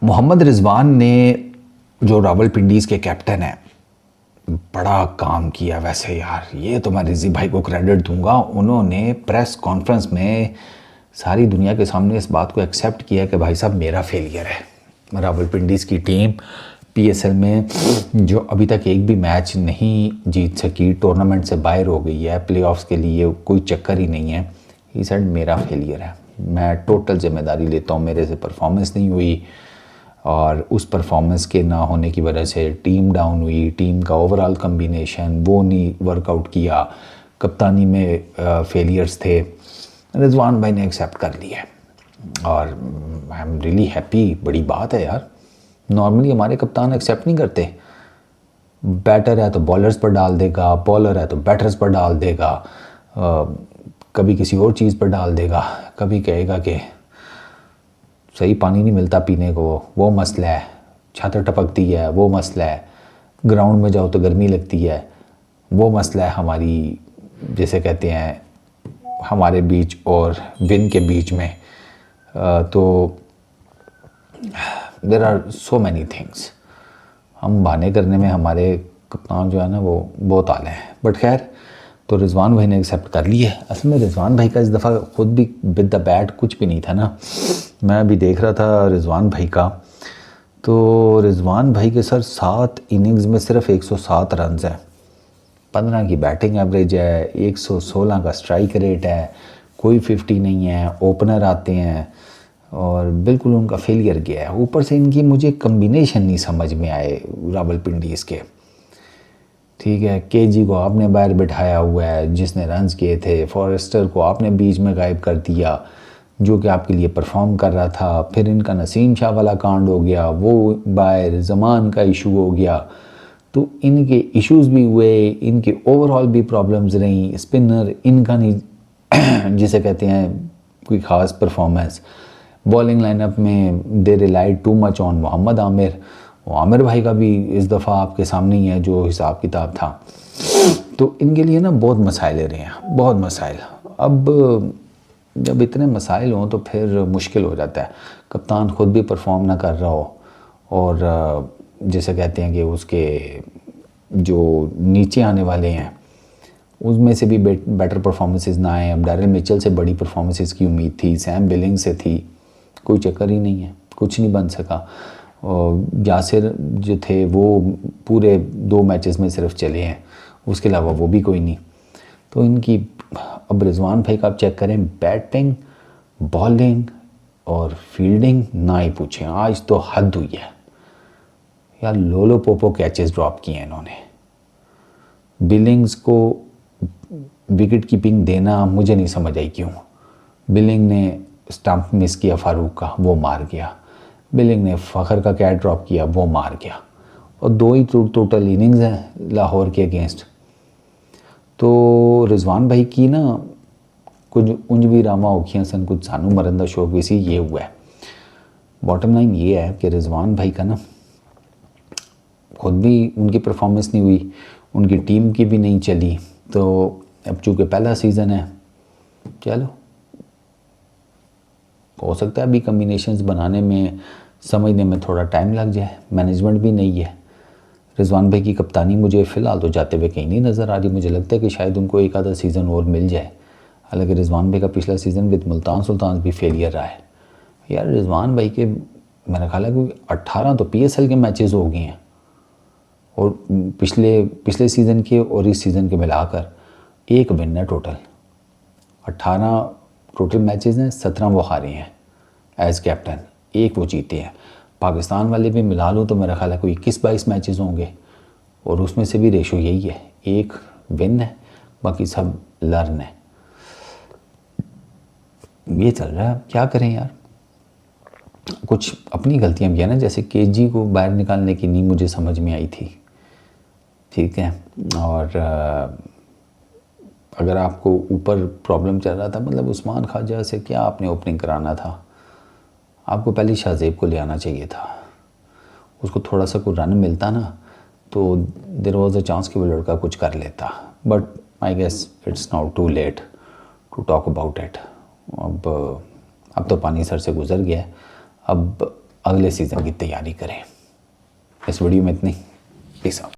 मोहम्मद रिजवान ने, जो रावलपिंडीज़ के कैप्टन हैं, बड़ा काम किया वैसे यार। ये तो मैं रिजी भाई को क्रेडिट दूंगा। उन्होंने प्रेस कॉन्फ्रेंस में सारी दुनिया के सामने इस बात को एक्सेप्ट किया कि भाई साहब मेरा फेलियर है। रावलपिंडीज़ की टीम पीएसएल में जो अभी तक एक भी मैच नहीं जीत सकी, टूर्नामेंट से बाहर हो गई है, प्लेऑफ्स के लिए कोई चक्कर ही नहीं है। ये सर मेरा फेलियर है, मैं टोटल जिम्मेदारी लेता हूँ। मेरे से परफॉर्मेंस नहीं हुई और उस परफॉर्मेंस के ना होने की वजह से टीम डाउन हुई। टीम का ओवरऑल कम्बिनेशन वो नहीं वर्कआउट किया, कप्तानी में फेलियर्स थे। रिजवान भाई ने एक्सेप्ट कर लिया और आई एम रियली हैप्पी। बड़ी बात है यार, नॉर्मली हमारे कप्तान एक्सेप्ट नहीं करते। बैटर है तो बॉलर्स पर डाल देगा, बॉलर है तो बैटर्स पर डाल देगा, कभी किसी और चीज़ पर डाल देगा, कभी कहेगा कि सही पानी नहीं मिलता पीने को, वो मसला है, छत टपकती है, वो मसला है, ग्राउंड में जाओ तो गर्मी लगती है, वो मसला है हमारी, जैसे कहते हैं हमारे बीच और विन के बीच में। तो there are so many things. हम बहाने करने में हमारे कप्तान जो है ना वो बहुत आले हैं। बट खैर, तो रिजवान भाई ने एक्सेप्ट कर ली है। असल में रिजवान भाई का इस दफ़ा खुद भी विद द बैट कुछ भी नहीं था ना। मैं अभी देख रहा था रिजवान भाई का, तो रिजवान भाई के सर 7 इनिंग्स में सिर्फ 107 रन है, 15 की बैटिंग एवरेज है, 116 का स्ट्राइक रेट है, कोई 50 नहीं है, ओपनर आते हैं और बिल्कुल उनका फेलियर गया है। ऊपर से इनकी मुझे कम्बिनेशन नहीं समझ में आए रावलपिंडीज़ के। ठीक है, केजी को आपने बाहर बिठाया हुआ है जिसने रन्स किए थे, फॉरेस्टर को आपने बीच में गायब कर दिया जो कि आपके लिए परफॉर्म कर रहा था। फिर इनका नसीम शाह वाला कांड हो गया, वो बाहर, ज़मान का इशू हो गया, तो इनके इश्यूज भी हुए, इनके ओवरऑल भी प्रॉब्लम्स रहीं। स्पिनर इनका नहीं जिसे कहते हैं कोई ख़ास परफॉर्मेंस। बॉलिंग लाइनअप में they relied too much on Mohammad Aamir. वो आमिर भाई का भी इस दफ़ा आपके सामने ही है जो हिसाब किताब था। तो इनके लिए ना बहुत मसाइल रहे हैं, बहुत मसाइल। अब जब इतने मसाइल हों तो फिर मुश्किल हो जाता है। कप्तान ख़ुद भी परफॉर्म ना कर रहा हो और जैसे कहते हैं कि उसके जो नीचे आने वाले हैं उसमें से भी बेटर परफॉर्मेंसेस ना आए। अब डैरिल मिचेल से बड़ी परफॉर्मेंसेस की उम्मीद थी, सैम बिलिंग से थी, कोई चक्कर ही नहीं है, कुछ नहीं बन सका। और यासिर जो थे वो पूरे 2 मैचेस में सिर्फ चले हैं, उसके अलावा वो भी कोई नहीं। तो इनकी अब रिजवान भाई का आप चेक करें, बैटिंग, बॉलिंग और फील्डिंग ना ही पूछें। आज तो हद हुई है यार, लोलो पोपो कैचेस ड्रॉप किए हैं इन्होंने। बिलिंग्स को विकेट कीपिंग देना मुझे नहीं समझ आई क्यों। बिलिंग ने स्टंप मिस किया फारूक का, वो मार गया। बिलिंग ने फ़खर का कैच ड्रॉप किया, वो मार गया। और 2 ही टोटल इनिंग्स हैं लाहौर के अगेंस्ट। तो रिजवान भाई की ना कुछ उंज भी रामा औखियाँ सन, कुछ सानू मरंदा शौक भी सी, ये हुआ है। बॉटम लाइन ये है कि रिजवान भाई का ना खुद भी उनकी परफॉर्मेंस नहीं हुई, उनकी टीम की भी नहीं चली। तो अब चूँकि पहला सीज़न है, चलो हो सकता है अभी कम्बिनेशंस बनाने में, समझने में थोड़ा टाइम लग जाए। मैनेजमेंट भी नहीं है। रिजवान भाई की कप्तानी मुझे फ़िलहाल तो जाते हुए कहीं नहीं नज़र आ रही। मुझे लगता है कि शायद उनको एक आधा सीज़न और मिल जाए। हालांकि रिजवान भाई का पिछला सीज़न विद मुल्तान सुल्तान भी फेलियर रहा है यार। रिजवान भाई के मेरा ख्याल है कि 18 तो पीएसएल के मैचेस हो गए हैं और पिछले सीज़न के और इस सीज़न के मिलाकर 1 विन है टोटल। 18 टोटल मैचेस हैं, 17 वो हारे हैं एज कैप्टन, 1 वो जीते हैं। पाकिस्तान वाले भी मिला लूँ तो मेरा ख्याल है कोई 21-22 मैचेस होंगे और उसमें से भी रेशो यही है, 1 विन है, बाकी सब लर्न है। ये चल रहा है, क्या करें यार। कुछ अपनी गलतियाँ भी है ना, जैसे केजी को बाहर निकालने की नहीं मुझे समझ में आई थी। ठीक है, और अगर आपको ऊपर प्रॉब्लम चल रहा था, मतलब उस्मान ख्वाजा से क्या आपने ओपनिंग कराना था, आपको पहले शाहजेब को ले आना चाहिए था। उसको थोड़ा सा कोई रन मिलता ना तो देयर वाज अ चांस कि वो लड़का कुछ कर लेता। But I guess it's now too late to talk about it. अब तो पानी सर से गुजर गया। अब अगले सीज़न की तैयारी करें। इस वीडियो में इतनी। Peace out.